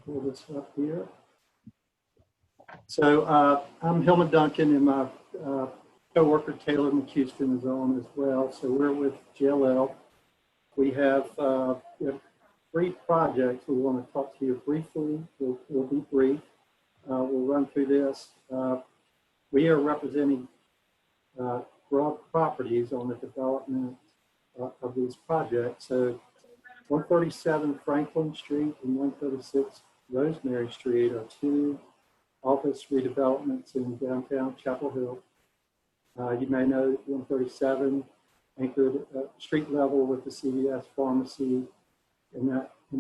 pull this up here. So I'm Hillman Duncan, and my co-worker Taylor McHouston is on as well. So we're with JLL. We have 3 projects we want to talk to you briefly. We'll be brief. We'll run through this. We are representing Broad Properties on the development of these projects. So 137 Franklin Street and 136 Rosemary Street are 2 office redevelopments in downtown Chapel Hill. You may know 137 anchored street level with the CVS pharmacy in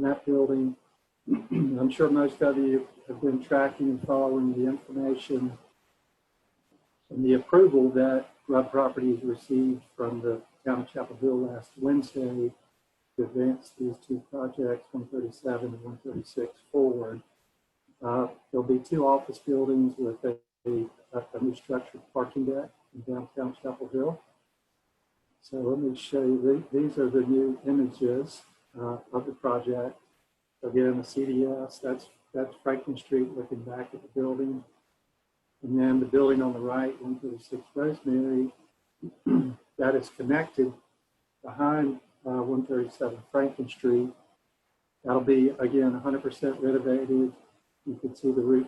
that building. I'm sure most of you have been tracking and following the information and the approval that Broad Properties received from the town of Chapel Hill last Wednesday to advance these 2 projects, 137 and 136, forward. There'll be 2 office buildings with a new structured parking deck in downtown Chapel Hill. So let me show you, these are the new images of the project. Again, the CDS, that's Franklin Street looking back at the building. And then the building on the right, 136 Rosemary, that is connected behind 137 Franklin Street. That'll be, again, 100% renovated. You can see the roof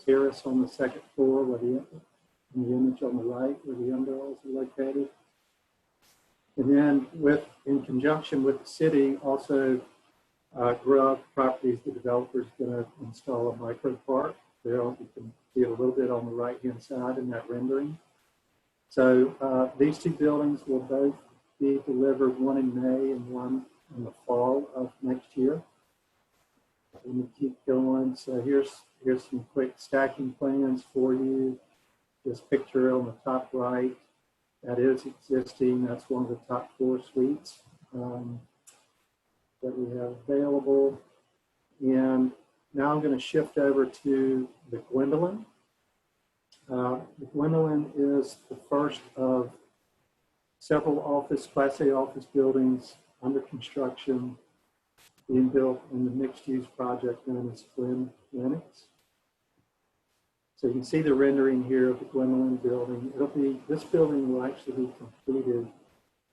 terrace on the 2nd floor, in the image on the right, where the umbrellas are located. And then in conjunction with the city, also Broad Properties, the developer, is going to install a micro park. There you can see it a little bit on the right-hand side in that rendering. So these 2 buildings will both be delivered, one in May and one in the fall of next year. Let me keep going. So here's some quick stacking plans for you. This picture on the top right, that is existing. That's one of the top 4 suites that we have available. And now I'm going to shift over to the Gwendolyn. The Gwendolyn is the first of several Class A office buildings under construction being built in the mixed-use project known as Glen Lennox. So you can see the rendering here of the Gwendolyn building. This building will actually be completed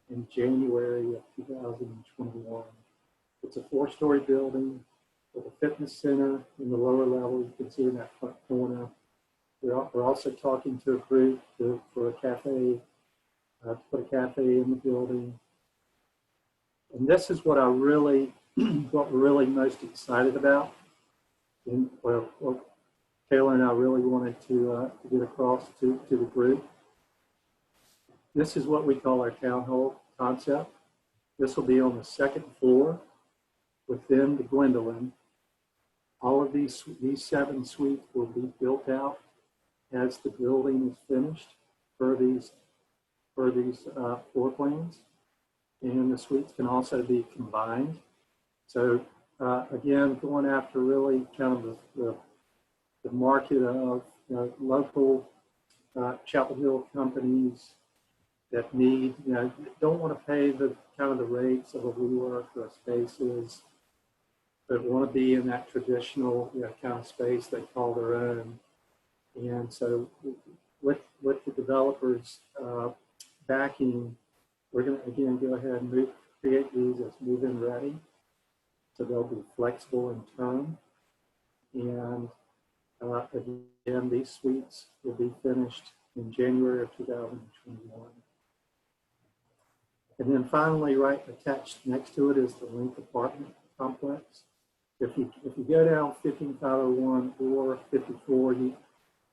in January of 2021. It's a 4-story building with a fitness center in the lower level. You can see in that front corner. We're also talking to a group for a cafe, to put a cafe in the building. And this is what what we're really most excited about. And what Taylor and I really wanted to get across to the group. This is what we call our town hall concept. This will be on the 2nd floor within the Gwendolyn. All of these 7 suites will be built out as the building is finished for these floor plans. And the suites can also be combined. So again, going after really kind of the market of local Chapel Hill companies that need, don't want to pay the kind of the rates of a WeWork or a Spaces, but want to be in that traditional kind of space they call their own. And so with the developers backing, we're going to again go ahead and create these as move-in ready. So they'll be flexible in term. And again, these suites will be finished in January of 2021. And then finally, right attached next to it is the Link apartment complex. If you go down 15501 or 54, you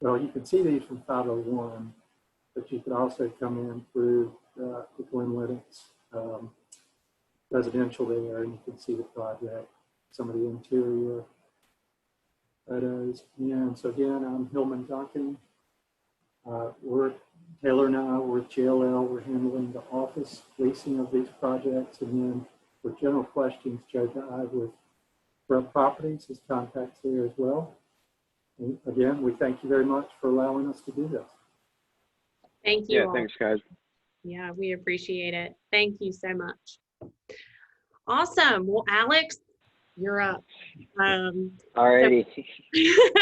can see these from 501, but you could also come in through the Glen Lennox residential there, and you can see the project, some of the interior photos. And so again, I'm Hillman Duncan. Taylor and I, we're at JLL, we're handling the office leasing of these projects, and then for general questions, Joe Dive with Broad Properties, his contacts there as well. And again, we thank you very much for allowing us to do this. Thank you. Yeah, thanks, guys. Yeah, we appreciate it. Thank you so much. Awesome. Well, Alex, you're up. So Alrighty.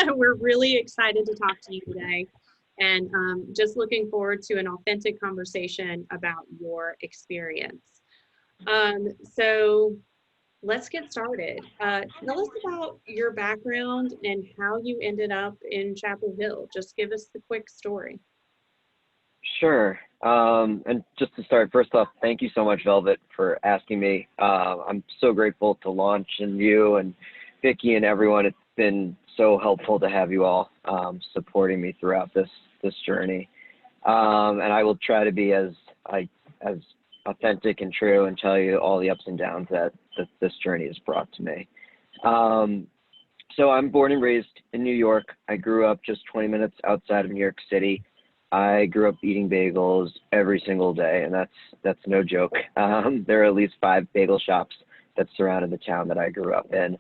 we're really excited to talk to you today, and just looking forward to an authentic conversation about your experience. So let's get started. Tell us about your background and how you ended up in Chapel Hill. Just give us the quick story. Sure. And just to start, first off, thank you so much, Velvet, for asking me. I'm so grateful to Launch and you and Vicki and everyone. It's been so helpful to have you all supporting me throughout this journey. And I will try to be as authentic and true and tell you all the ups and downs that this journey has brought to me. So I'm born and raised in New York. I grew up just 20 minutes outside of New York City. I grew up eating bagels every single day, and that's no joke. There are at least 5 bagel shops that surrounded the town that I grew up in.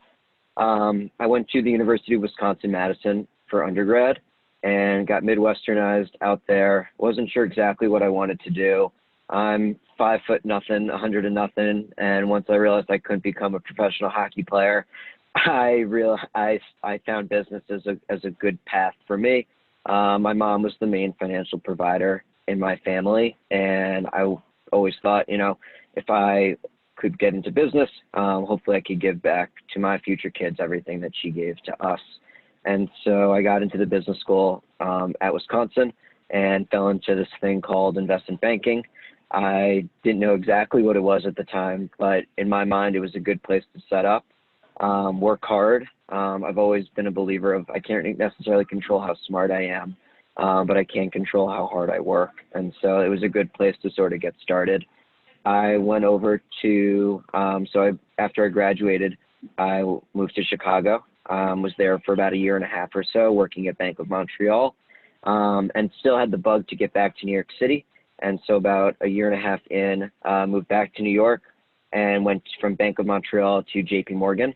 I went to the University of Wisconsin-Madison for undergrad and got Midwesternized out there. Wasn't sure exactly what I wanted to do. I'm 5 foot nothing, 100 and nothing, and once I realized I couldn't become a professional hockey player, I found business as a good path for me. My mom was the main financial provider in my family, and I always thought, if I could get into business, hopefully I could give back to my future kids everything that she gave to us. And so I got into the business school at Wisconsin and fell into this thing called investment banking. I didn't know exactly what it was at the time, but in my mind, it was a good place to set up, work hard. I've always been a believer of I can't necessarily control how smart I am, but I can control how hard I work. And so it was a good place to sort of get started. I went over to, after I graduated, I moved to Chicago, was there for about a year and a half or so working at Bank of Montreal, and still had the bug to get back to New York City. And so about a year and a half in, moved back to New York and went from Bank of Montreal to JP Morgan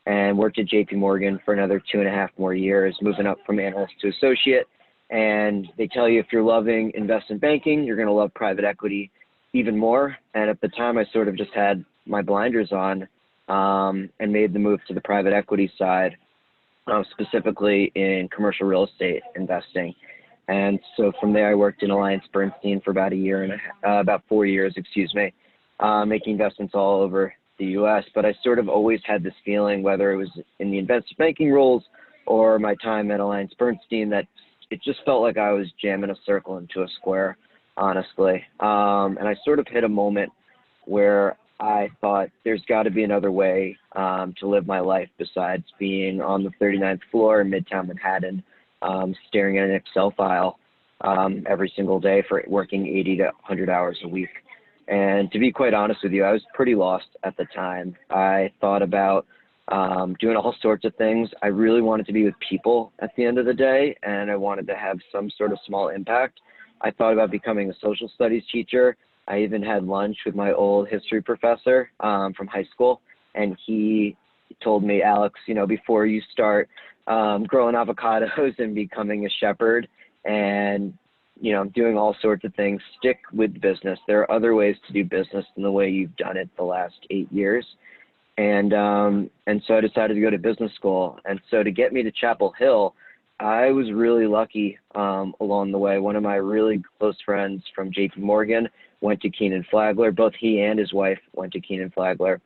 and worked at JP Morgan for another 2.5 more years, moving up from analyst to associate. And they tell you if you're loving investment banking, you're going to love private equity even more. And at the time, I sort of just had my blinders on and made the move to the private equity side, specifically in commercial real estate investing. And so from there, I worked in AllianceBernstein for about about 4 years, making investments all over the U.S. But I sort of always had this feeling, whether it was in the investment banking roles or my time at AllianceBernstein, that it just felt like I was jamming a circle into a square, honestly. And I sort of hit a moment where I thought there's got to be another way to live my life besides being on the 39th floor in Midtown Manhattan, staring at an Excel file every single day for working 80 to 100 hours a week. And to be quite honest with you, I was pretty lost at the time. I thought about doing all sorts of things. I really wanted to be with people at the end of the day, and I wanted to have some sort of small impact. I thought about becoming a social studies teacher. I even had lunch with my old history professor from high school, and he told me, Alex, before you start growing avocados and becoming a shepherd and doing all sorts of things, stick with business. There are other ways to do business than the way you've done it the last 8 years. And so I decided to go to business school. And so to get me to Chapel Hill, I was really lucky along the way. One of my really close friends from JP Morgan went to Kenan-Flagler. Both he and his wife went to Kenan-Flagler.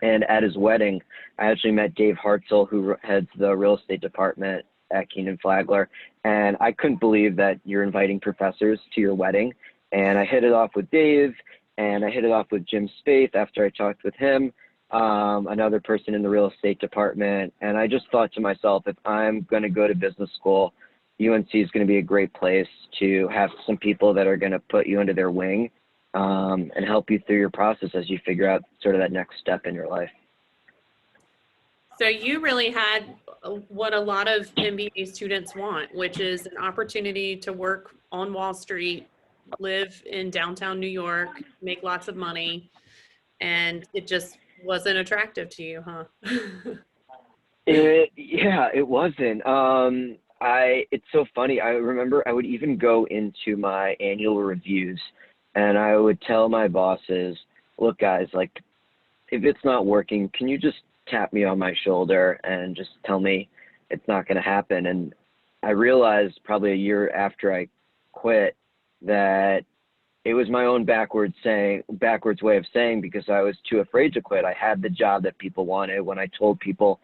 And at his wedding, I actually met Dave Hartzell, who heads the real estate department at Kenan-Flagler. And I couldn't believe that you're inviting professors to your wedding. And I hit it off with Dave, and I hit it off with Jim Spaeth after I talked with him, another person in the real estate department. And I just thought to myself, if I'm going to go to business school, UNC is going to be a great place to have some people that are going to put you under their wing and help you through your process as you figure out sort of that next step in your life. So you really had what a lot of MBA students want, which is an opportunity to work on Wall Street, live in downtown New York, make lots of money, and it just wasn't attractive to you, huh? It wasn't. It's so funny. I remember I would even go into my annual reviews and I would tell my bosses, look guys, like if it's not working, can you just tap me on my shoulder and just tell me it's not going to happen. And I realized probably a year after I quit that it was my own backwards way of saying, because I was too afraid to quit. I had the job that people wanted. When I told people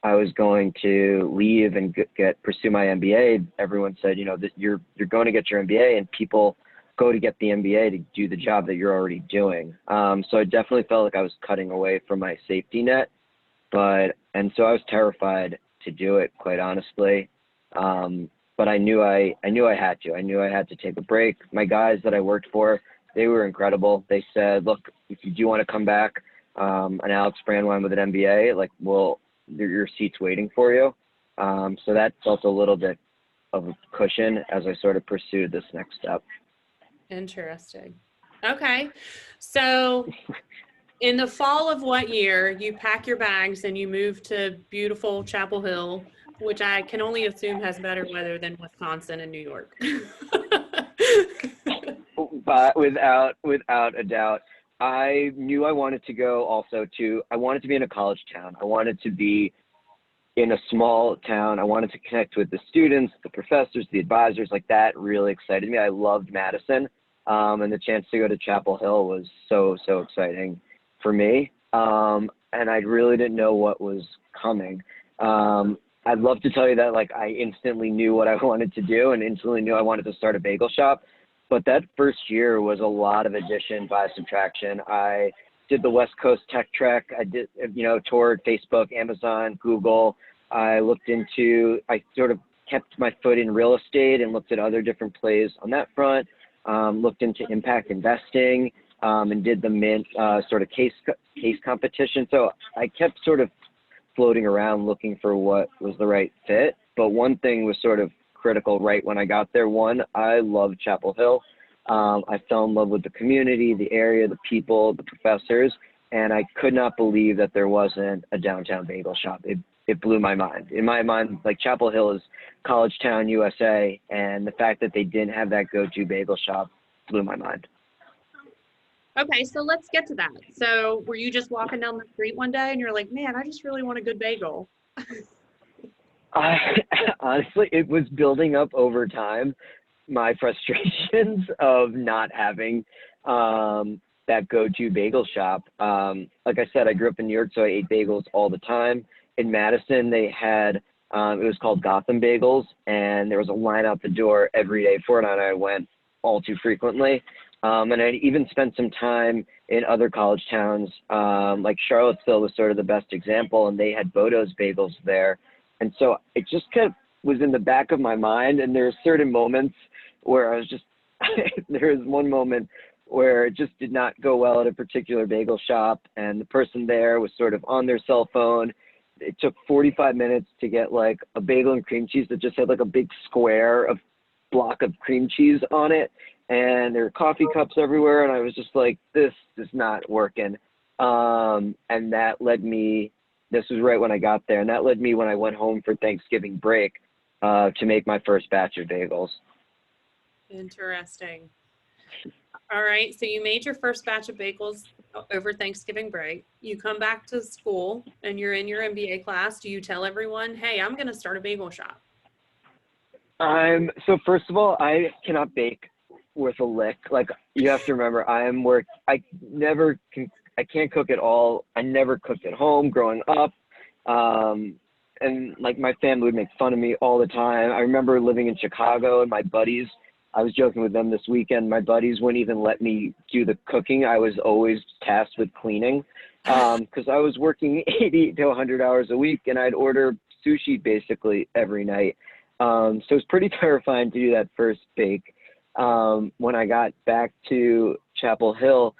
I was going to leave and pursue my MBA, everyone said, you know, that you're going to get your MBA, and people go to get the MBA to do the job that you're already doing. So I definitely felt like I was cutting away from my safety net, and so I was terrified to do it, quite honestly. But I knew I had to. I knew I had to take a break. My guys that I worked for, they were incredible. They said, look, if you do want to come back, an Alex Brandwein with an MBA, like, well, your seat's waiting for you. So that felt a little bit of a cushion as I sort of pursued this next step. Interesting. Okay. So in the fall of what year, you pack your bags and you move to beautiful Chapel Hill, which I can only assume has better weather than Wisconsin and New York. But without a doubt, I knew I wanted to go I wanted to be in a college town. I wanted to be in a small town. I wanted to connect with the students, the professors, the advisors. Like, that really excited me. I loved Madison. And the chance to go to Chapel Hill was so exciting for me. And I really didn't know what was coming. I'd love to tell you that, like, I instantly knew what I wanted to do and instantly knew I wanted to start a bagel shop. But that first year was a lot of addition by subtraction. I did the West Coast Tech Trek. I did, toured Facebook, Amazon, Google. I sort of kept my foot in real estate and looked at other different plays on that front. Looked into impact investing, and did the Mint sort of case competition. So I kept sort of floating around looking for what was the right fit. But one thing was sort of critical right when I got there. One, I loved Chapel Hill. I fell in love with the community, the area, the people, the professors, and I could not believe that there wasn't a downtown bagel shop. It blew my mind. In my mind, like, Chapel Hill is college town, USA, and the fact that they didn't have that go-to bagel shop blew my mind. Okay, so let's get to that. So were you just walking down the street one day and you're like, man, I just really want a good bagel? Honestly, it was building up over time, my frustrations of not having that go-to bagel shop. Like I said, I grew up in New York, so I ate bagels all the time. In Madison, they had, it was called Gotham Bagels, and there was a line out the door every day for it, and I went all too frequently. And I even spent some time in other college towns, like Charlottesville was sort of the best example, and they had Bodo's Bagels there. And so it just kind of was in the back of my mind, and there were certain moments where I was just, there was one moment where it just did not go well at a particular bagel shop, and the person there was sort of on their cell phone. It took 45 minutes to get like a bagel and cream cheese that just had like a big square of block of cream cheese on it, and there were coffee cups everywhere, and I was just like, this is not working. And that led me, this was right when I got there, and that led me when I went home for Thanksgiving break to make my first batch of bagels. Interesting. All right, so you made your first batch of bagels over Thanksgiving break. You come back to school and you're in your MBA class. Do you tell everyone, hey, I'm going to start a bagel shop? So first of all, I cannot bake worth a lick. Like, you have to remember, I can't cook at all. I never cooked at home growing up. And like, my family would make fun of me all the time. I remember living in Chicago, and my buddies, I was joking with them this weekend, my buddies wouldn't even let me do the cooking. I was always tasked with cleaning, because I was working 80 to 100 hours a week, and I'd order sushi basically every night. So it was pretty terrifying to do that first bake. When I got back to Chapel Hill,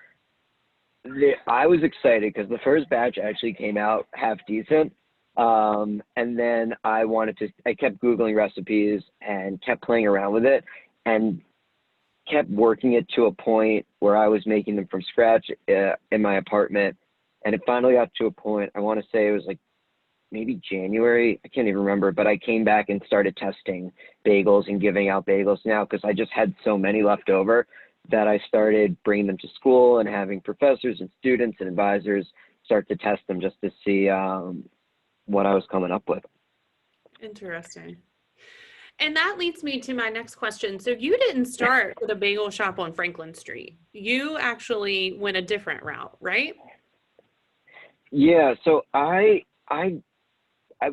I was excited because the first batch actually came out half decent. And then I kept Googling recipes and kept playing around with it, and kept working it to a point where I was making them from scratch in my apartment. And it finally got to a point, I want to say it was like maybe January, I can't even remember, but I came back and started testing bagels and giving out bagels now, because I just had so many left over that I started bringing them to school and having professors and students and advisors start to test them just to see what I was coming up with. Interesting. And that leads me to my next question. So you didn't start with a bagel shop on Franklin Street. You actually went a different route, right? Yeah. So I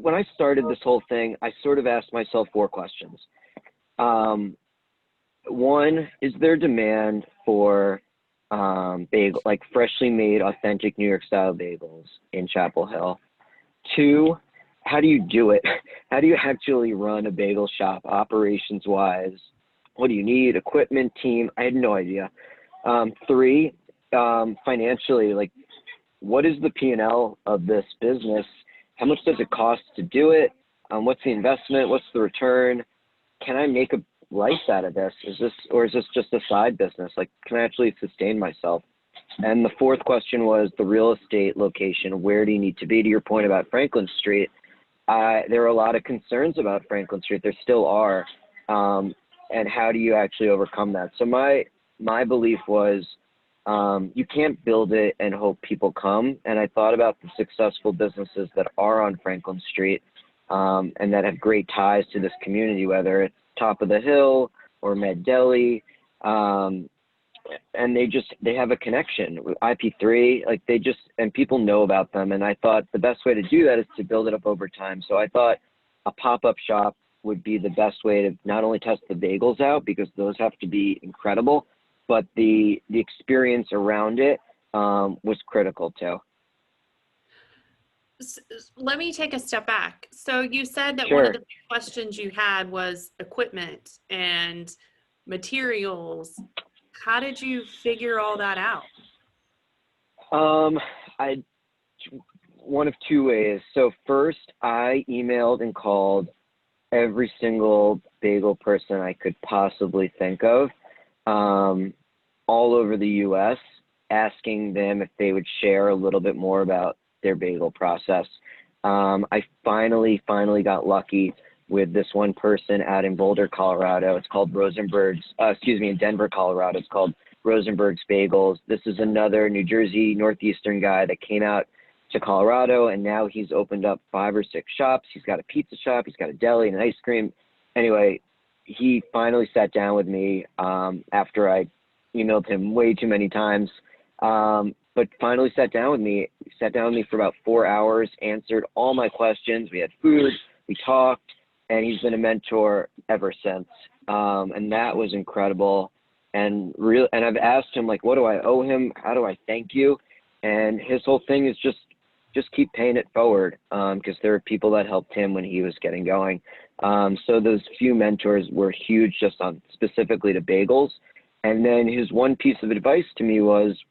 when I started this whole thing, I sort of asked myself 4 questions. One, is there demand for bagel, like freshly made, authentic New York style bagels in Chapel Hill? 2, how do you do it? How do you actually run a bagel shop operations wise? What do you need? Equipment, team? I had no idea. 3, financially, like what is the P&L of this business? How much does it cost to do it? What's the investment? What's the return? Can I make a life out of this? Is this just a side business? Like, can I actually sustain myself? And the 4th question was the real estate location. Where do you need to be? To your point about Franklin Street, there are a lot of concerns about Franklin Street. There still are. And how do you actually overcome that? So my belief was, you can't build it and hope people come. And I thought about the successful businesses that are on Franklin Street, and that have great ties to this community, whether it's Top of the Hill or Med Deli, and they have a connection with IP3, like and people know about them. And I thought the best way to do that is to build it up over time. So I thought a pop-up shop would be the best way to not only test the bagels out, because those have to be incredible, but the experience around it was critical too. Let me take a step back. So you said that Sure. One of the big questions you had was equipment and materials. How did you figure all that out? One of 2 ways. So first, I emailed and called every single bagel person I could possibly think of, all over the U.S., asking them if they would share a little bit more about their bagel process. I finally got lucky with this one person out in Boulder, Colorado. It's called in Denver, Colorado. It's called Rosenberg's Bagels. This is another New Jersey Northeastern guy that came out to Colorado, and now he's opened up 5 or 6 shops. He's got a pizza shop, he's got a deli and an ice cream. Anyway, he finally sat down with me after I emailed him way too many times. But finally sat down with me for about 4 hours, answered all my questions. We had food, we talked, and he's been a mentor ever since. And that was incredible. And I've asked him, like, what do I owe him? How do I thank you? And his whole thing is just keep paying it forward, because there are people that helped him when he was getting going. So those few mentors were huge, just on specifically to bagels. And then his one piece of advice to me was,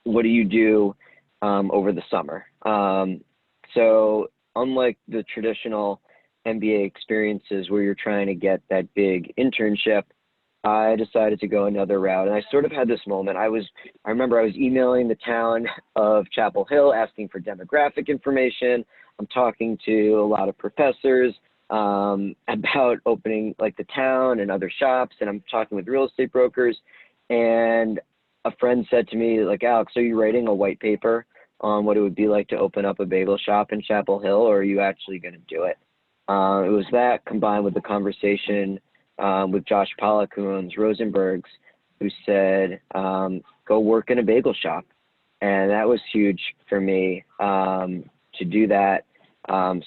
what do you do over the summer? So unlike the traditional MBA experiences where you're trying to get that big internship, I decided to go another route. And I sort of had this moment. I remember I was emailing the town of Chapel Hill asking for demographic information. I'm talking to a lot of professors about opening like the town and other shops. And I'm talking with real estate brokers. And a friend said to me, like, Alex, are you writing a white paper on what it would be like to open up a bagel shop in Chapel Hill, or are you actually going to do it? It was that combined with the conversation with Josh Pollack, who owns Rosenberg's, who said, go work in a bagel shop. And that was huge for me to do that,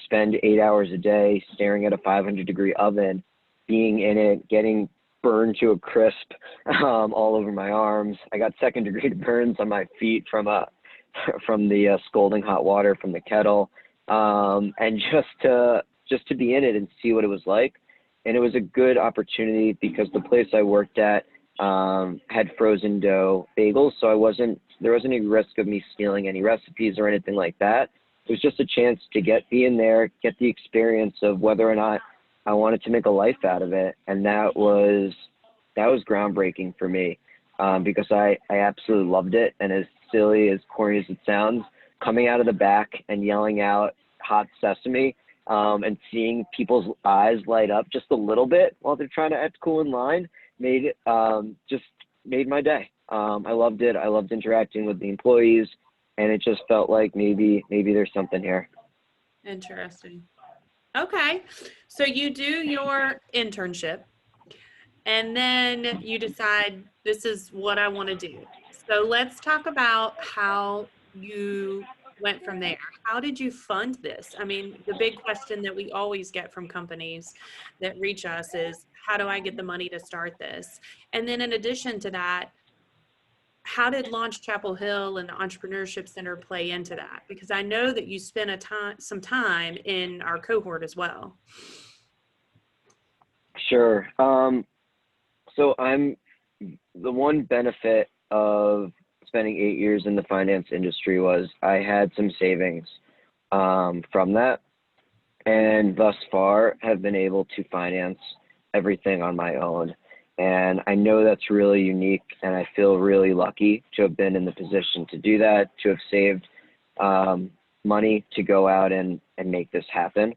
spend 8 hours a day staring at a 500-degree oven, being in it, getting burned to a crisp all over my arms. I got second-degree burns on my feet from the scalding hot water from the kettle, and just to be in it and see what it was like. And it was a good opportunity because the place I worked at had frozen dough bagels, so there wasn't any risk of me stealing any recipes or anything like that. It was just a chance to be in there, get the experience of whether or not I wanted to make a life out of it. And that was groundbreaking for me, because I absolutely loved it. And as silly, as corny as it sounds, coming out of the back and yelling out hot sesame, and seeing people's eyes light up just a little bit while they're trying to act cool in line made my day. I loved it. I loved interacting with the employees and it just felt like maybe there's something here. Interesting. Okay. So you do your internship and then you decide this is what I want to do. So let's talk about how you went from there. How did you fund this? I mean, the big question that we always get from companies that reach us is, how do I get the money to start this? And then in addition to that, how did Launch Chapel Hill and the Entrepreneurship Center play into that? Because I know that you spent some time in our cohort as well. Sure. So the one benefit of spending 8 years in the finance industry was I had some savings from that, and thus far have been able to finance everything on my own. And I know that's really unique, and I feel really lucky to have been in the position to do that, to have saved money to go out and make this happen.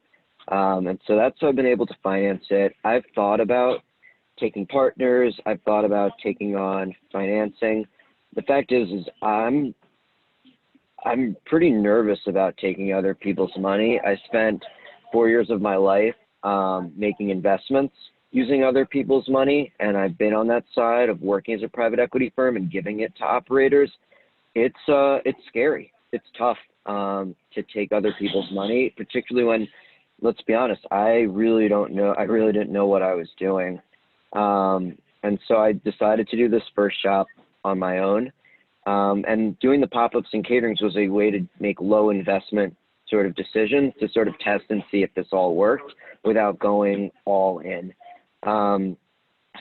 And so that's how I've been able to finance it. I've thought about taking partners. I've thought about taking on financing. The fact is I'm pretty nervous about taking other people's money. I spent 4 years of my life making investments using other people's money, and I've been on that side of working as a private equity firm and giving it to operators. It's scary. It's tough to take other people's money, particularly when, let's be honest, I really didn't know what I was doing. And so I decided to do this first shop on my own. And doing the pop-ups and caterings was a way to make low investment sort of decisions to sort of test and see if this all worked without going all in.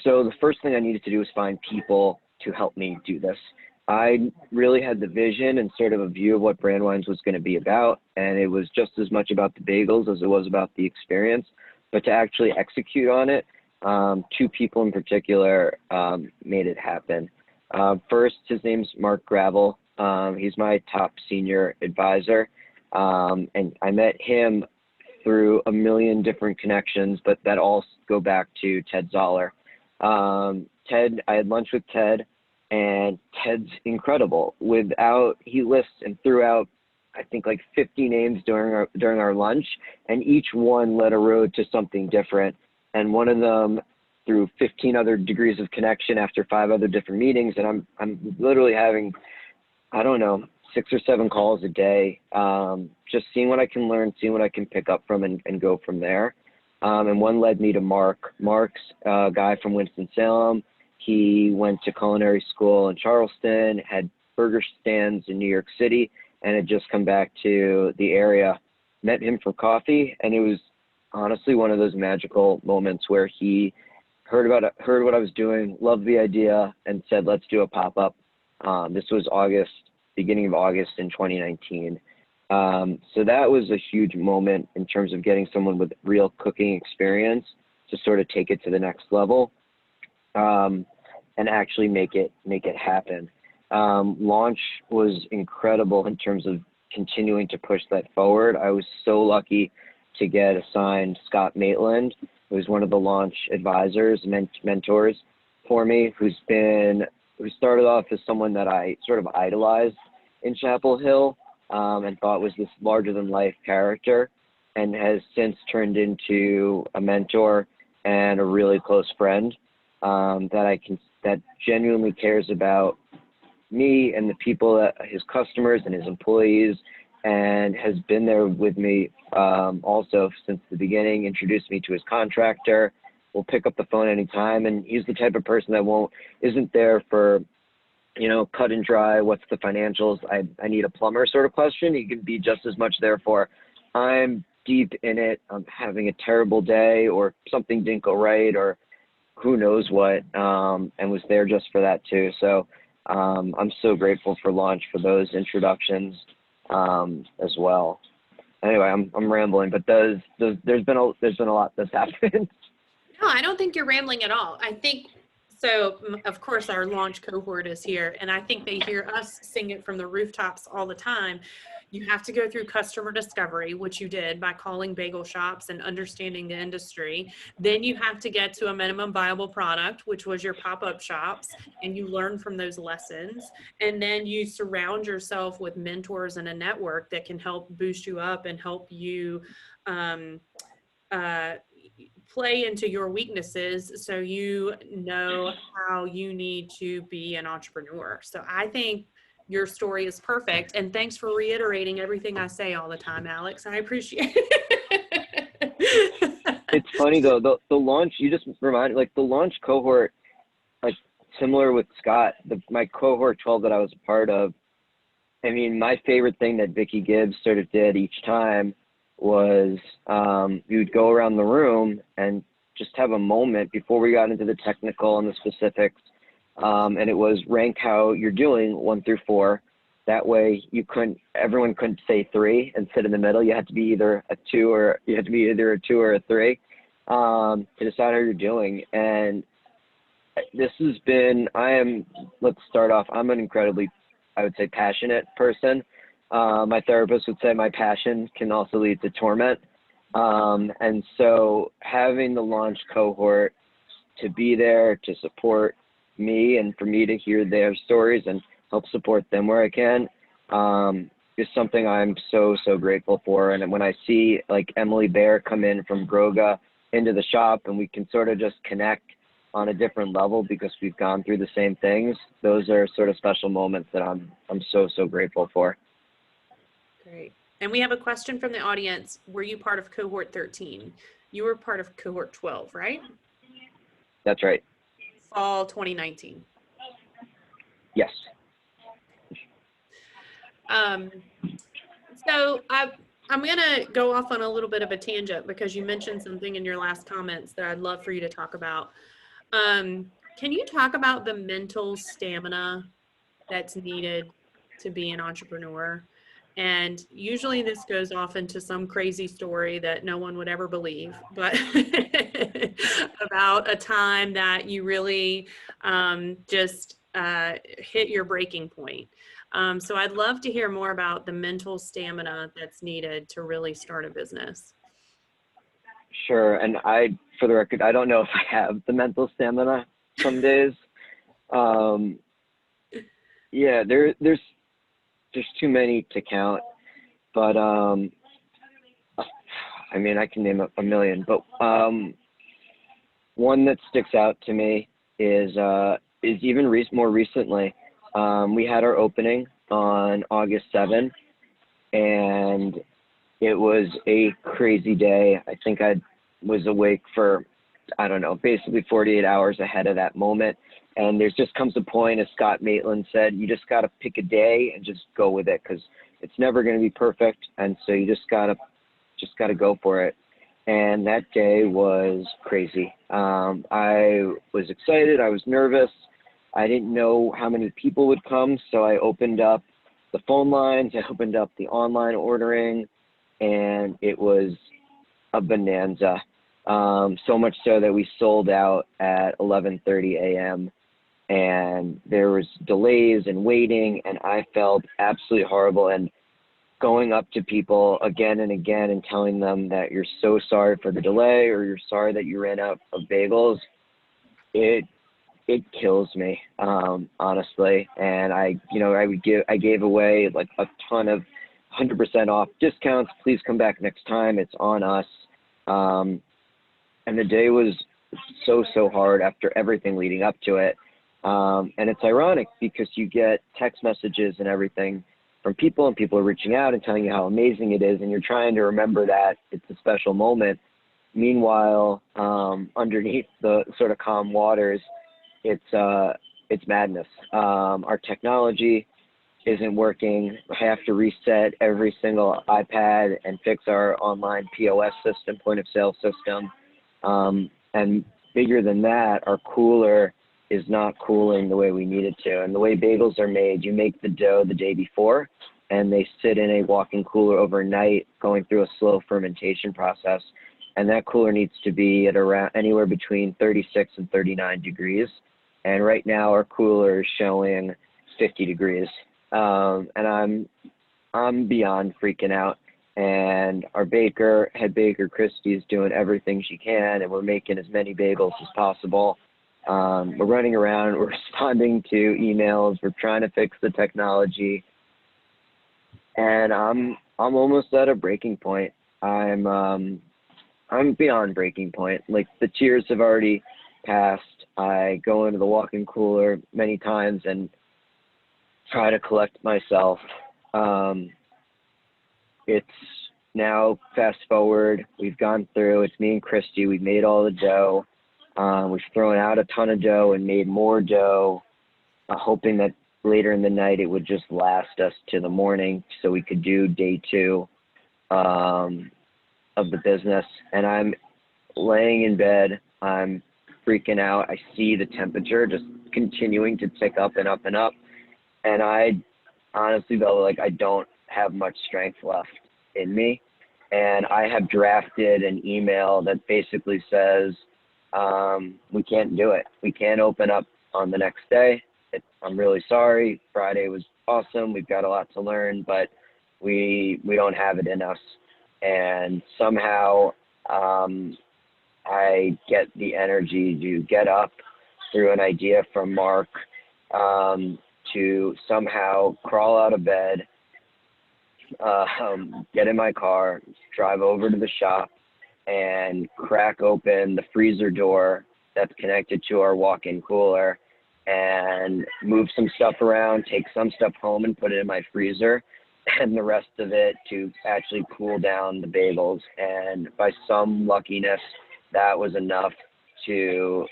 So the first thing I needed to do was find people to help me do this. I really had the vision and sort of a view of what Brandwein's was going to be about, and it was just as much about the bagels as it was about the experience. But to actually execute on it, two people in particular made it happen. First, his name's Mark Gravel. He's my top senior advisor, and I met him through a million different connections, but that all go back to Ted Zoller. I had lunch with Ted, and Ted's incredible. He lists and threw out, I think, like 50 names during our lunch, and each one led a road to something different. And one of them through 15 other degrees of connection after 5 other different meetings, and I'm literally having, I don't know, 6 or 7 calls a day, just seeing what I can learn, seeing what I can pick up from and go from there. And one led me to Mark. Mark's a guy from Winston-Salem. He went to culinary school in Charleston, had burger stands in New York City, and had just come back to the area. Met him for coffee, and it was honestly one of those magical moments where he heard what I was doing, loved the idea, and said, let's do a pop-up. This was beginning of August in 2019. So that was a huge moment in terms of getting someone with real cooking experience to sort of take it to the next level, and actually make it happen. Launch was incredible in terms of continuing to push that forward. I was so lucky to get assigned Scott Maitland, who's one of the launch advisors, mentors for me, who started off as someone that I sort of idolized in Chapel Hill, and thought was this larger than life character, and has since turned into a mentor and a really close friend, that genuinely cares about me and the people, his customers and his employees, and has been there with me also since the beginning, introduced me to his contractor, will pick up the phone anytime. And he's the type of person that isn't there for, cut and dry, what's the financials, I need a plumber sort of question. He can be just as much there for, I'm deep in it, I'm having a terrible day, or something didn't go right, or who knows what, and was there just for that too. So I'm so grateful for Launch for those introductions as well. Anyway, I'm rambling, but there's been a lot that's happened. No, I don't think you're rambling at all. I think so. Of course, our Launch cohort is here, and I think they hear us sing it from the rooftops all the time. You have to go through customer discovery, which you did by calling bagel shops and understanding the industry. Then you have to get to a minimum viable product, which was your pop-up shops, and you learn from those lessons. And then you surround yourself with mentors and a network that can help boost you up and help you play into your weaknesses so you know how you need to be an entrepreneur. So I think your story is perfect. And thanks for reiterating everything I say all the time, Alex. I appreciate it. It's funny though, the launch, you just reminded, like the launch cohort, like similar with Scott, my cohort 12 that I was a part of, I mean, my favorite thing that Vicki Gibbs sort of did each time was we would go around the room and just have a moment before we got into the technical and the specifics. And it was rank how you're doing 1 through 4. That way everyone couldn't say 3 and sit in the middle. You had to be either a 2 or a 3 to decide how you're doing. And this has been, let's start off, I'm an incredibly, I would say, passionate person. My therapist would say my passion can also lead to torment. And so having the launch cohort to be there to support me and for me to hear their stories and help support them where I can is something I'm so grateful for. And when I see like Emily Bear come in from Groga into the shop and we can sort of just connect on a different level because we've gone through the same things, those are sort of special moments that I'm so grateful for. Great. And we have a question from the audience. Were you part of cohort 13? You were part of cohort 12, right? That's right. Fall 2019. Yes. So I'm going to go off on a little bit of a tangent because you mentioned something in your last comments that I'd love for you to talk about. Can you talk about the mental stamina that's needed to be an entrepreneur? And usually this goes off into some crazy story that no one would ever believe, but about a time that you really just hit your breaking point. So I'd love to hear more about the mental stamina that's needed to really start a business. Sure. And for the record, I don't know if I have the mental stamina some days. Yeah, there's too many to count, but I mean, I can name a million, but one that sticks out to me is even more recently. We had our opening on August 7th, and it was a crazy day. I think I was awake for, I don't know, basically 48 hours ahead of that moment. And there just comes a point, as Scott Maitland said, you just got to pick a day and just go with it because it's never going to be perfect. And so you just got to go for it. And that day was crazy. I was excited. I was nervous. I didn't know how many people would come. So I opened up the phone lines. I opened up the online ordering, and it was a bonanza. So much so that we sold out at 11:30 a.m. and there was delays and waiting, and I felt absolutely horrible. And going up to people again and again and telling them that you're so sorry for the delay or you're sorry that you ran out of bagels, it kills me, honestly. And I gave away like a ton of 100% off discounts. Please come back next time. It's on us. And the day was so hard after everything leading up to it. And it's ironic because you get text messages and everything from people, and people are reaching out and telling you how amazing it is, and you're trying to remember that it's a special moment. Meanwhile, underneath the sort of calm waters, it's madness. Our technology isn't working. I have to reset every single iPad and fix our online POS system, point of sale system. And bigger than that, our cooler is not cooling the way we need it to. And the way bagels are made, you make the dough the day before, and they sit in a walk-in cooler overnight, going through a slow fermentation process. And that cooler needs to be at around anywhere between 36 and 39 degrees. And right now our cooler is showing 50 degrees. And I'm beyond freaking out. And our head baker, Christy, is doing everything she can, and we're making as many bagels as possible. We're running around, we're responding to emails, we're trying to fix the technology, and I'm almost at a breaking point. I'm beyond breaking point. Like, the tears have already passed. I go into the walk-in cooler many times and try to collect myself. It's now fast forward. We've gone through. It's me and Christy. We've made all the dough. We've thrown out a ton of dough and made more dough, hoping that later in the night it would just last us to the morning so we could do day 2 of the business. And I'm laying in bed. I'm freaking out. I see the temperature just continuing to tick up and up and up. And I honestly felt like I don't have much strength left in me. And I have drafted an email that basically says, we can't do it. We can't open up on the next day. I'm really sorry. Friday was awesome. We've got a lot to learn, but we don't have it in us. And somehow I get the energy to get up through an idea from Mark, to somehow crawl out of bed, get in my car, drive over to the shop, and crack open the freezer door that's connected to our walk-in cooler and move some stuff around, take some stuff home and put it in my freezer, and the rest of it to actually cool down the bagels. And by some luckiness, that was enough to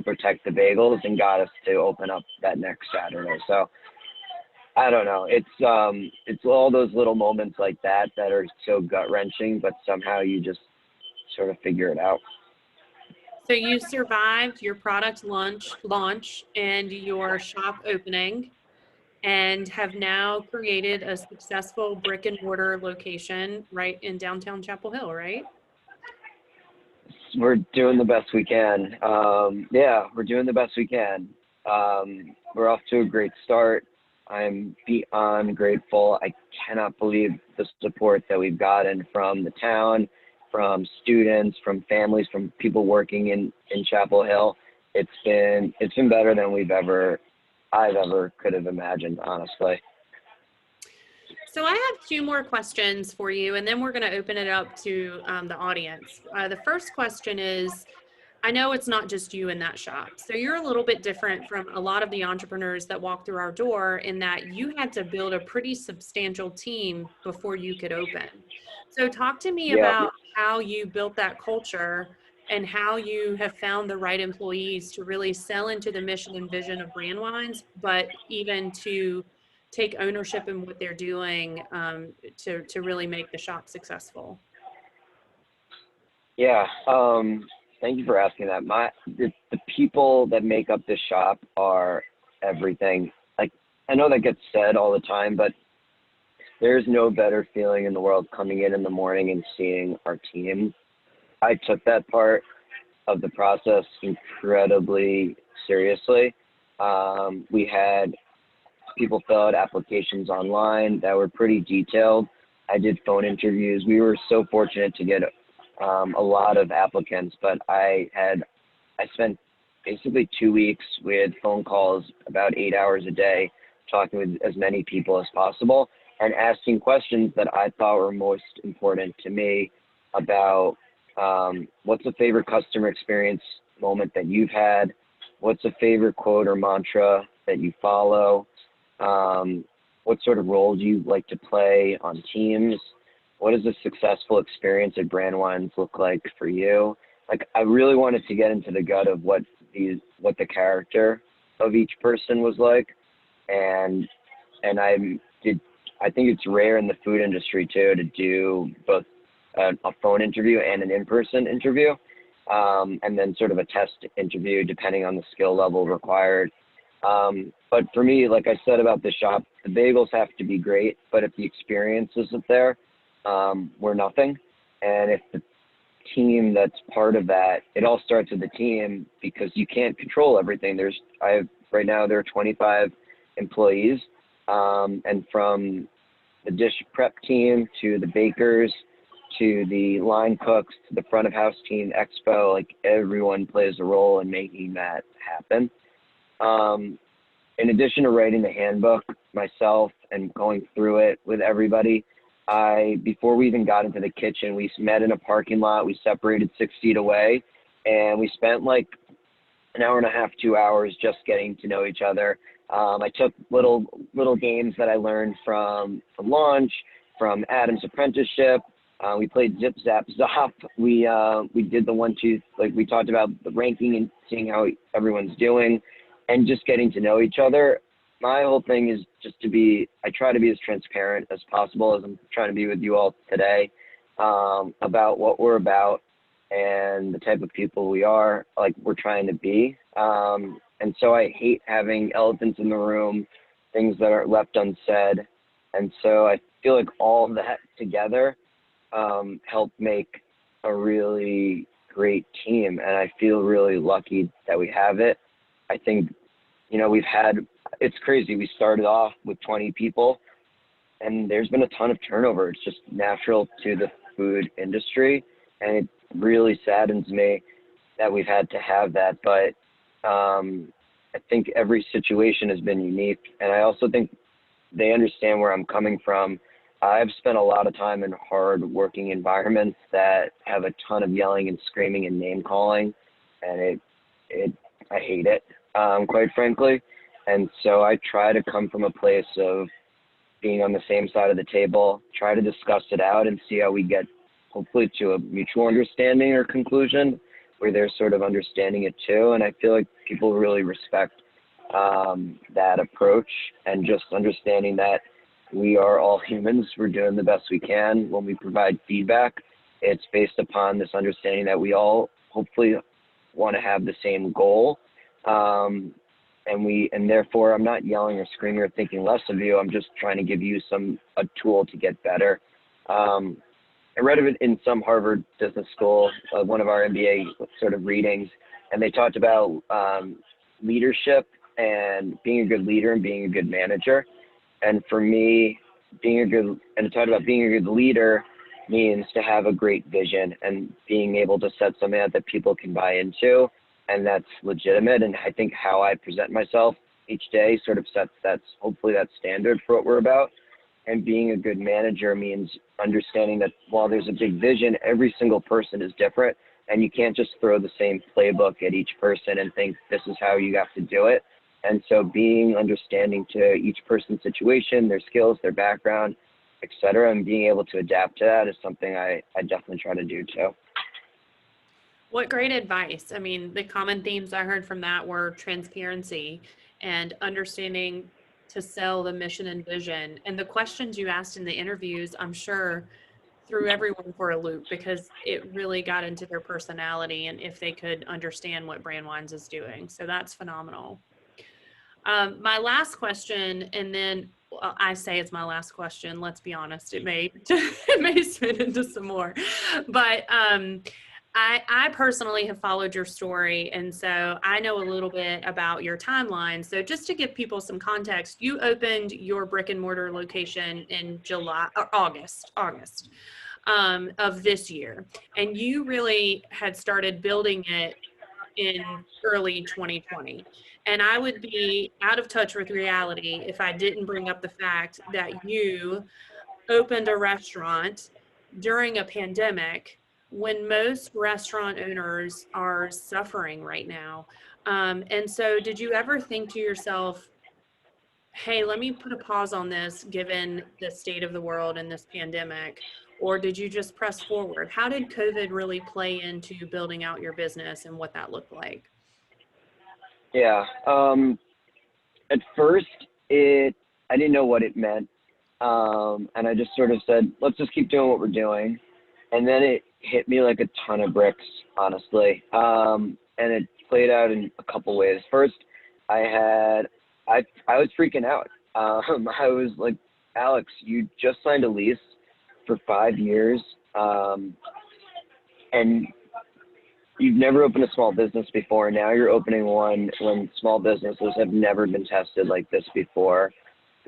protect the bagels and got us to open up that next Saturday. So I don't know. It's all those little moments like that that are so gut-wrenching, but somehow you just sort of figure it out. So you survived your product launch and your shop opening, and have now created a successful brick and mortar location right in downtown Chapel Hill, right? We're doing the best we can. Yeah, we're doing the best we can. We're off to a great start. I'm beyond grateful. I cannot believe the support that we've gotten from the town, from students, from families, from people working in Chapel Hill. It's been better than I've ever could have imagined, honestly. So I have 2 more questions for you, and then we're going to open it up to the audience. The first question is, I know it's not just you in that shop. So you're a little bit different from a lot of the entrepreneurs that walk through our door, in that you had to build a pretty substantial team before you could open. So talk to me about how you built that culture and how you have found the right employees to really sell into the mission and vision of Brandweins, but even to take ownership in what they're doing, to really make the shop successful. Yeah. Thank you for asking that. The people that make up this shop are everything. Like, I know that gets said all the time, but there's no better feeling in the world coming in the morning and seeing our team. I took that part of the process incredibly seriously. We had people fill out applications online that were pretty detailed. I did phone interviews. We were so fortunate to get a lot of applicants, but I spent basically 2 weeks with phone calls about 8 hours a day, talking with as many people as possible and asking questions that I thought were most important to me about what's a favorite customer experience moment that you've had? What's a favorite quote or mantra that you follow? What sort of role do you like to play on teams? What does a successful experience at Brandweins look like for you? Like, I really wanted to get into the gut of what the character of each person was like. And I think it's rare in the food industry too, to do both a phone interview and an in-person interview, and then sort of a test interview depending on the skill level required. But for me, like I said about the shop, the bagels have to be great, but if the experience isn't there, we're nothing. And if the team that's part of that, it all starts with the team, because you can't control everything. Right now there are 25 employees, and from the dish prep team to the bakers to the line cooks to the front of house team, expo, like everyone plays a role in making that happen. In addition to writing the handbook myself and going through it with everybody, before we even got into the kitchen, we met in a parking lot. We separated 6 feet away, and we spent like an hour and a half, 2 hours just getting to know each other. I took little games that I learned from Launch, from Adam's apprenticeship. We played Zip Zap Zop. We did the 1-2, like we talked about the ranking and seeing how everyone's doing, and just getting to know each other. My whole thing is just I try to be as transparent as possible, as I'm trying to be with you all today, about what we're about and the type of people we are, like we're trying to be. And so I hate having elephants in the room, things that are left unsaid. And so I feel like all of that together helped make a really great team. And I feel really lucky that we have it. I think, it's crazy. We started off with 20 people, and there's been a ton of turnover. It's just natural to the food industry, and it really saddens me that we've had to have that. But I think every situation has been unique, and I also think they understand where I'm coming from. I've spent a lot of time in hard working environments that have a ton of yelling and screaming and name calling, and I hate it, quite frankly. And so I try to come from a place of being on the same side of the table, try to discuss it out and see how we get hopefully to a mutual understanding or conclusion where they're sort of understanding it too. And I feel like people really respect that approach, and just understanding that we are all humans. We're doing the best we can. When we provide feedback, it's based upon this understanding that we all hopefully want to have the same goal. And therefore I'm not yelling or screaming or thinking less of you. I'm just trying to give you a tool to get better. I read of it in some Harvard Business School, one of our MBA sort of readings, and they talked about leadership and being a good leader and being a good manager. And for me, it talked about being a good leader means to have a great vision and being able to set something out that people can buy into, and that's legitimate. And I think how I present myself each day sort of sets hopefully that standard for what we're about. And being a good manager means understanding that while there's a big vision, every single person is different, and you can't just throw the same playbook at each person and think this is how you have to do it. And so being understanding to each person's situation, their skills, their background, et cetera, and being able to adapt to that is something I definitely try to do too. What great advice. I mean, the common themes I heard from that were transparency and understanding to sell the mission and vision. And the questions you asked in the interviews, I'm sure, threw everyone for a loop, because it really got into their personality and if they could understand what Brandwein's is doing. So that's phenomenal. My last question, and then I say it's my last question. Let's be honest, it may spin into some more, but I personally have followed your story, and so I know a little bit about your timeline. So just to give people some context, you opened your brick and mortar location in August of this year, and you really had started building it in early 2020. And I would be out of touch with reality if I didn't bring up the fact that you opened a restaurant during a pandemic when most restaurant owners are suffering right now. And so did you ever think to yourself, hey, let me put a pause on this given the state of the world and this pandemic? Or did you just press forward? How did COVID really play into building out your business and what that looked like? Yeah. At first, I didn't know what it meant. And I just sort of said, let's just keep doing what we're doing. And then it hit me like a ton of bricks, honestly. And it played out in a couple ways. First, I was freaking out. I was like, Alex, you just signed a lease for 5 years. And you've never opened a small business before. And now you're opening one when small businesses have never been tested like this before.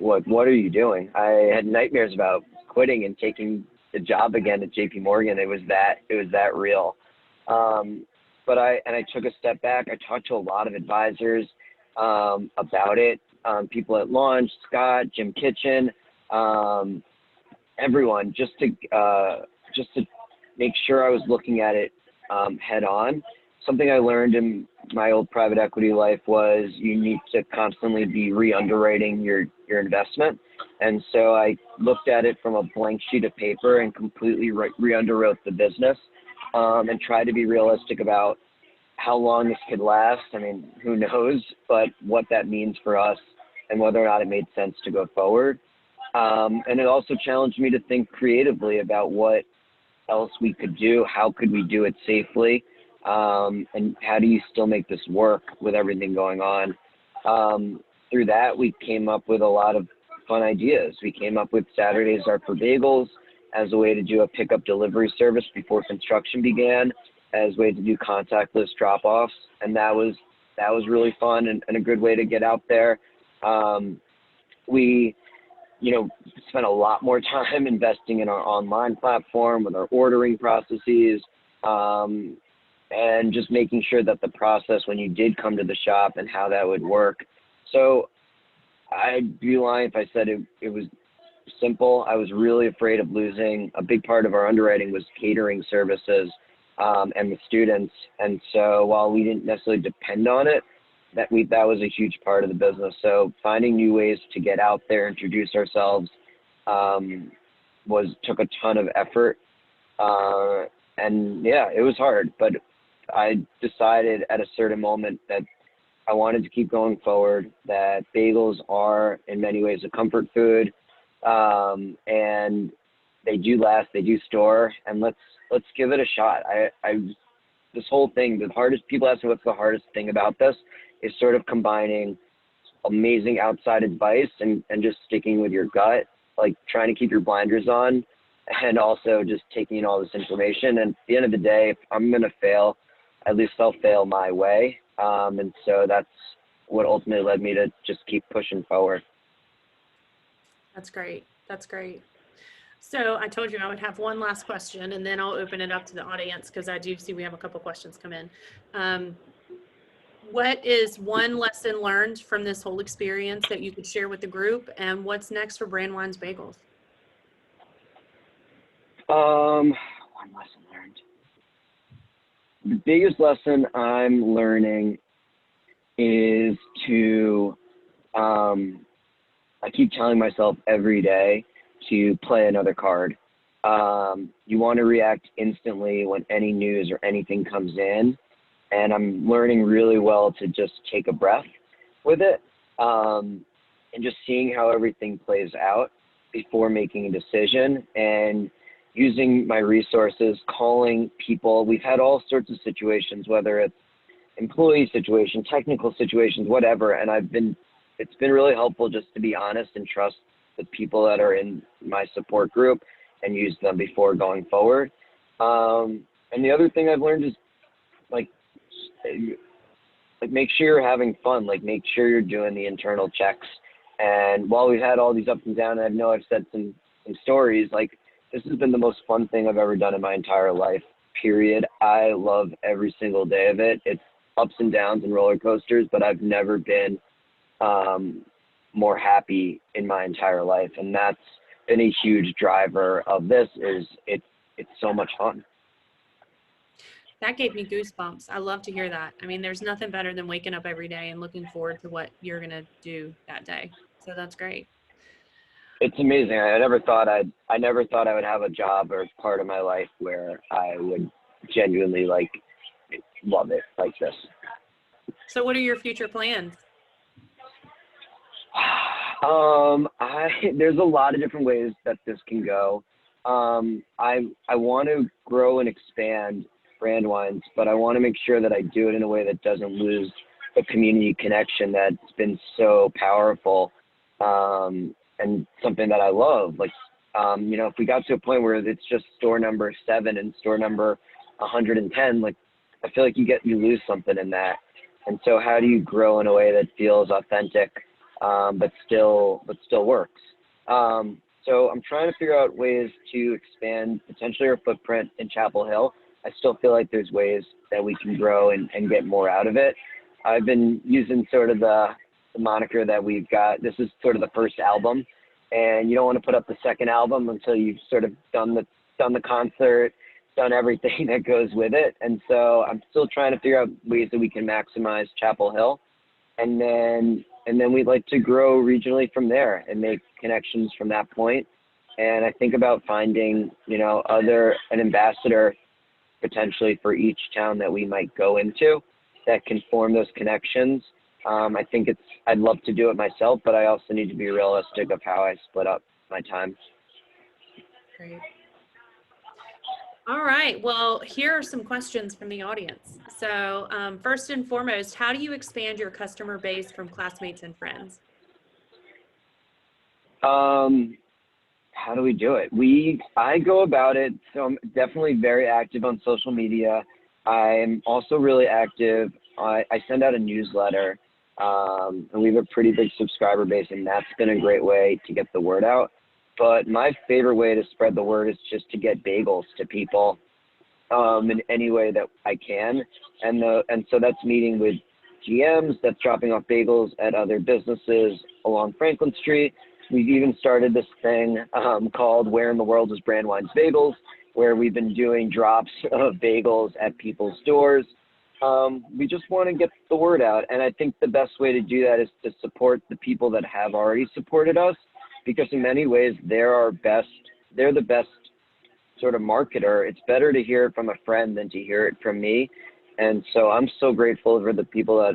what are you doing? I had nightmares about quitting and taking the job again at JP Morgan. It was that real. But I took a step back. I talked to a lot of advisors about it. People at Launch, Scott, Jim Kitchen, everyone, just to make sure I was looking at it head on. Something I learned in my old private equity life was you need to constantly be re-underwriting your investment. And so I looked at it from a blank sheet of paper and completely re-underwrote the business, and tried to be realistic about how long this could last. I mean, who knows, but what that means for us and whether or not it made sense to go forward. And it also challenged me to think creatively about what else we could do. How could we do it safely? And how do you still make this work with everything going on? Through that, we came up with a lot of fun ideas. We came up with Saturdays are for Bagels as a way to do a pickup delivery service before construction began, as a way to do contactless drop-offs. And that was really fun and a good way to get out there. We spent a lot more time investing in our online platform with our ordering processes, and just making sure that the process when you did come to the shop and how that would work. So I'd be lying if I said it was simple. I was really afraid of losing. A big part of our underwriting was catering services and the students. And so while we didn't necessarily depend on it, that was a huge part of the business. So finding new ways to get out there, introduce ourselves, took a ton of effort. And yeah, it was hard, but I decided at a certain moment that I wanted to keep going forward, that bagels are in many ways a comfort food, and they do last, they do store, and let's give it a shot. This whole thing, people ask me what's the hardest thing about this, is sort of combining amazing outside advice and just sticking with your gut, like trying to keep your blinders on, and also just taking in all this information. And at the end of the day, if I'm going to fail, at least I'll fail my way. And so that's what ultimately led me to just keep pushing forward. That's great. That's great. So I told you I would have one last question, and then I'll open it up to the audience because I do see we have a couple questions come in. What is one lesson learned from this whole experience that you could share with the group, and what's next for Brandwein's Bagels? One lesson learned. The biggest lesson I'm learning is to, I keep telling myself every day to play another card. You want to react instantly when any news or anything comes in. And I'm learning really well to just take a breath with it, and just seeing how everything plays out before making a decision, and using my resources, calling people. We've had all sorts of situations, whether it's employee situation, technical situations, whatever. And it's been really helpful just to be honest and trust the people that are in my support group and use them before going forward. And the other thing I've learned is like make sure you're having fun, like make sure you're doing the internal checks. And while we've had all these ups and downs, I know I've said some stories, like this has been the most fun thing I've ever done in my entire life, period. I love every single day of it. It's ups and downs and roller coasters, but I've never been more happy in my entire life. And that's been a huge driver of this, is it's so much fun. That gave me goosebumps. I love to hear that. I mean, there's nothing better than waking up every day and looking forward to what you're going to do that day. So that's great. It's amazing. I never thought I would have a job or part of my life where I would genuinely love it like this. So what are your future plans? There's a lot of different ways that this can go. I want to grow and expand Brandwein's, but I want to make sure that I do it in a way that doesn't lose the community connection that's been so powerful, and something that I love. If we got to a point where it's just store number 7 and store number 110, I feel like you lose something in that. And so how do you grow in a way that feels authentic, but still works. So I'm trying to figure out ways to expand potentially our footprint in Chapel Hill. I still feel like there's ways that we can grow and get more out of it. I've been using sort of the moniker that we've got. This is sort of the first album, and you don't want to put up the second album until you've sort of done the concert, done everything that goes with it. And so I'm still trying to figure out ways that we can maximize Chapel Hill. And then we'd like to grow regionally from there and make connections from that point. And I think about finding, an ambassador potentially for each town that we might go into that can form those connections. I'd love to do it myself, but I also need to be realistic of how I split up my time. Great. All right, well, here are some questions from the audience. So first and foremost, how do you expand your customer base from classmates and friends? How do we do it? I go about it, so I'm definitely very active on social media. I'm also really active. I send out a newsletter, and we have a pretty big subscriber base, and that's been a great way to get the word out. But my favorite way to spread the word is just to get bagels to people in any way that I can. And so that's meeting with GMs, that's dropping off bagels at other businesses along Franklin Street. We've even started this thing called Where in the World is Brandwein's Bagels, where we've been doing drops of bagels at people's doors. We just want to get the word out. And I think the best way to do that is to support the people that have already supported us, because in many ways they're the best sort of marketer. It's better to hear it from a friend than to hear it from me. And so I'm so grateful for the people that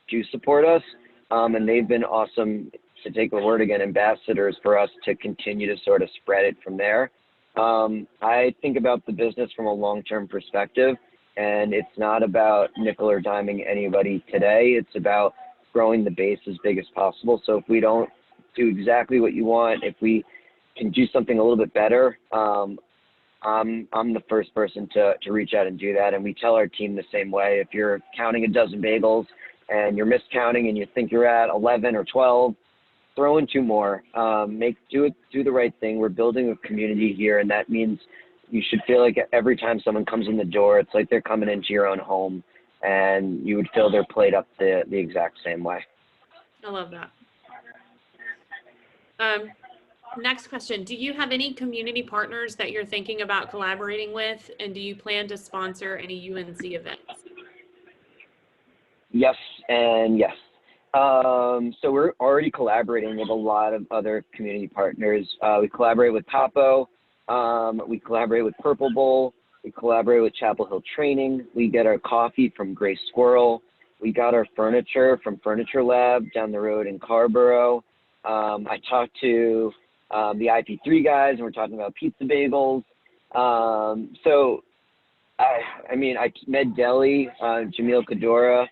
do support us. And they've been awesome, to take the word again, ambassadors for us to continue to sort of spread it from there. I think about the business from a long-term perspective, and it's not about nickel or diming anybody today. It's about growing the base as big as possible. So if we don't do exactly what you want, if we can do something a little bit better, I'm the first person to reach out and do that. And we tell our team the same way. If you're counting a dozen bagels and you're miscounting and you think you're at 11 or 12, throw in 2 more. Do the right thing. We're building a community here, and that means you should feel like every time someone comes in the door, it's like they're coming into your own home, and you would fill their plate up the exact same way. I love that. Next question. Do you have any community partners that you're thinking about collaborating with, and do you plan to sponsor any UNC events? Yes and yes. So we're already collaborating with a lot of other community partners. We collaborate with Topo. We collaborate with Purple Bowl. We collaborate with Chapel Hill Training. We get our coffee from Gray Squirrel. We got our furniture from Furniture Lab down the road in Carborough. I talked to the IP3 guys, and we're talking about pizza bagels. So Med Deli, Jamil Kadora,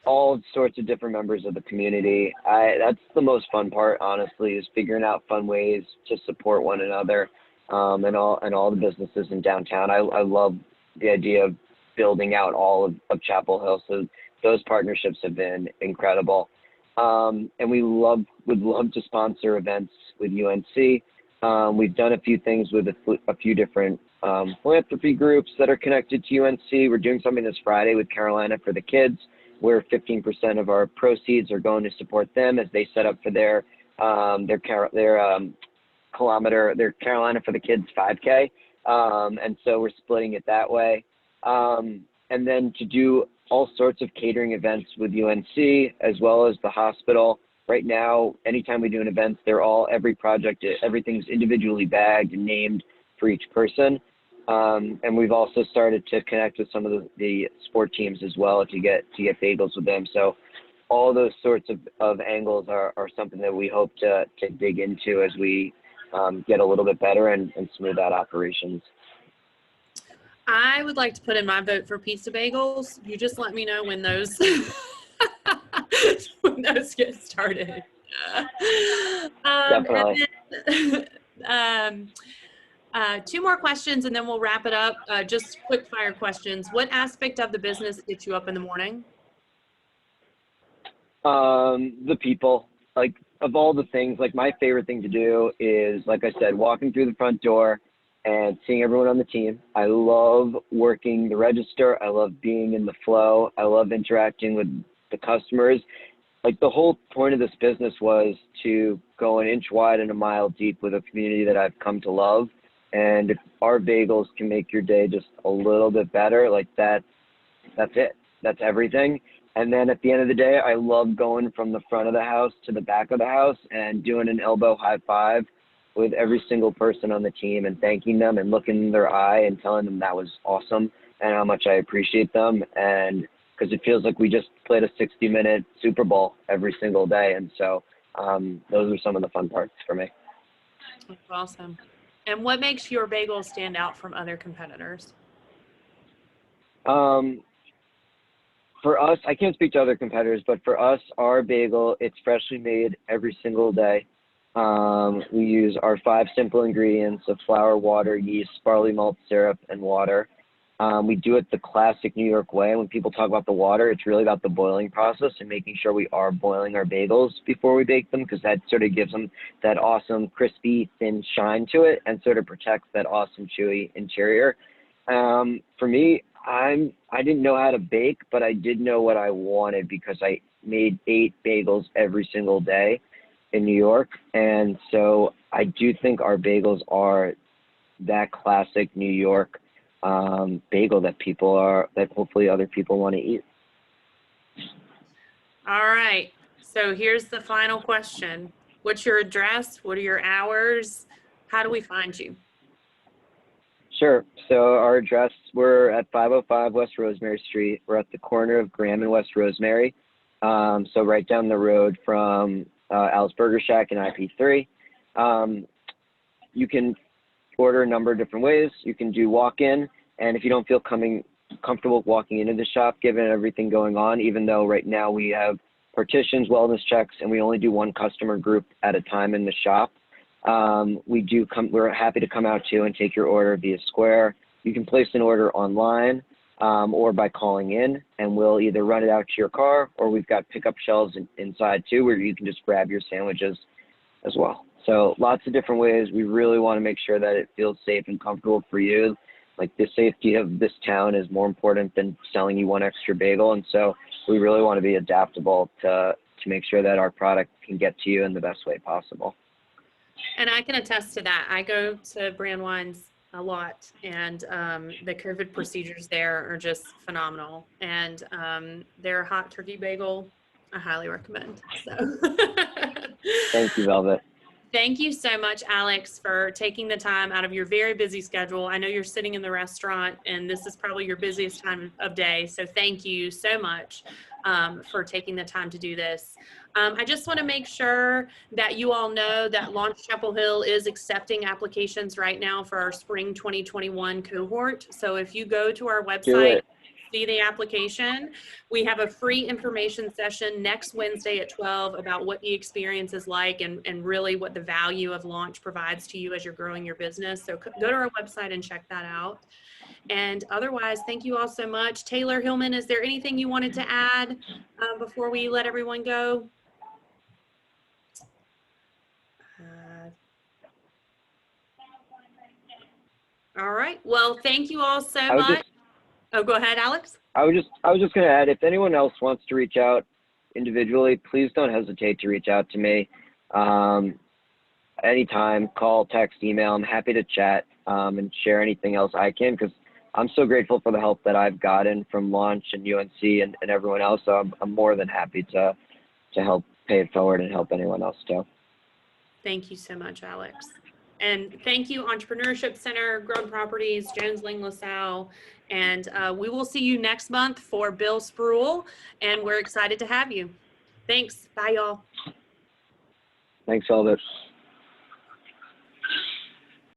all sorts of different members of the community. That's the most fun part, honestly, is figuring out fun ways to support one another, and all the businesses in downtown. I love the idea of building out all of Chapel Hill. So those partnerships have been incredible. And we would love to sponsor events with UNC. We've done a few things with a few different philanthropy groups that are connected to UNC. We're doing something this Friday with Carolina for the Kids, where 15% of our proceeds are going to support them as they set up for their Carolina for the Kids 5K. And so we're splitting it that way. And then to do all sorts of catering events with UNC, as well as the hospital. Right now, anytime we do an event, every project, everything's individually bagged and named for each person. And we've also started to connect with some of the sport teams as well to get bagels with them. So all those sorts of angles are something that we hope to dig into as we get a little bit better and smooth out operations. I would like to put in my vote for pizza bagels. You just let me know when those get started. Definitely. And then, 2 more questions and then we'll wrap it up. Just quick fire questions. What aspect of the business gets you up in the morning? The people, like, of all the things, like, my favorite thing to do is, like I said, walking through the front door and seeing everyone on the team. I love working the register. I love being in the flow. I love interacting with the customers. Like, the whole point of this business was to go an inch wide and a mile deep with a community that I've come to love. And if our bagels can make your day just a little bit better, like, that's it. That's everything. And then at the end of the day, I love going from the front of the house to the back of the house and doing an elbow high five with every single person on the team and thanking them and looking in their eye and telling them that was awesome and how much I appreciate them. And because it feels like we just played a 60-minute Super Bowl every single day. And so those are some of the fun parts for me. That's awesome. And what makes your bagel stand out from other competitors? For us, I can't speak to other competitors, but for us, our bagel, it's freshly made every single day. We use our 5 simple ingredients of flour, water, yeast, barley malt syrup, and water. We do it the classic New York way. When people talk about the water, it's really about the boiling process and making sure we are boiling our bagels before we bake them, because that sort of gives them that awesome, crispy, thin shine to it and sort of protects that awesome, chewy interior. For me, I didn't know how to bake, but I did know what I wanted because I made 8 bagels every single day in New York. And so I do think our bagels are that classic New York bagel that hopefully other people want to eat. All right. So here's the final question. What's your address? What are your hours? How do we find you? Sure. So our address, we're at 505 West Rosemary Street. We're at the corner of Graham and West Rosemary. So right down the road from Al's Burger Shack and IP3. You can order a number of different ways. You can do walk-in, and if you don't feel comfortable walking into the shop, given everything going on, even though right now we have partitions, wellness checks, and we only do 1 customer group at a time in the shop, we're happy to come out to you and take your order via Square. You can place an order online or by calling in, and we'll either run it out to your car, or we've got pickup shelves inside too, where you can just grab your sandwiches as well. So lots of different ways. We really want to make sure that it feels safe and comfortable for you. Like, the safety of this town is more important than selling you 1 extra bagel. And so we really want to be adaptable to make sure that our product can get to you in the best way possible. And I can attest to that. I go to Brandwein's a lot, and the COVID procedures there are just phenomenal. And their hot turkey bagel, I highly recommend. So Thank you, Velvet. Thank you so much, Alex, for taking the time out of your very busy schedule. I know you're sitting in the restaurant, and this is probably your busiest time of day. So thank you so much for taking the time to do this. I just want to make sure that you all know that Launch Chapel Hill is accepting applications right now for our spring 2021 cohort. So if you go to our website, see the application. We have a free information session next Wednesday at 12 about what the experience is like and really what the value of Launch provides to you as you're growing your business. So go to our website and check that out. And otherwise, thank you all so much. Taylor Hillman, is there anything you wanted to add before we let everyone go? All right. Well, thank you all so much. Oh, go ahead, Alex. I was just going to add, if anyone else wants to reach out individually, please don't hesitate to reach out to me. Anytime, call, text, email. I'm happy to chat and share anything else I can, because I'm so grateful for the help that I've gotten from Launch and UNC and everyone else. So I'm more than happy to help pay it forward and help anyone else too. Thank you so much, Alex. And thank you, Entrepreneurship Center, Grown Properties, Jones Lang LaSalle. And we will see you next month for Bill Spruill, and we're excited to have you. Thanks. Bye, y'all. Thanks, Elvis.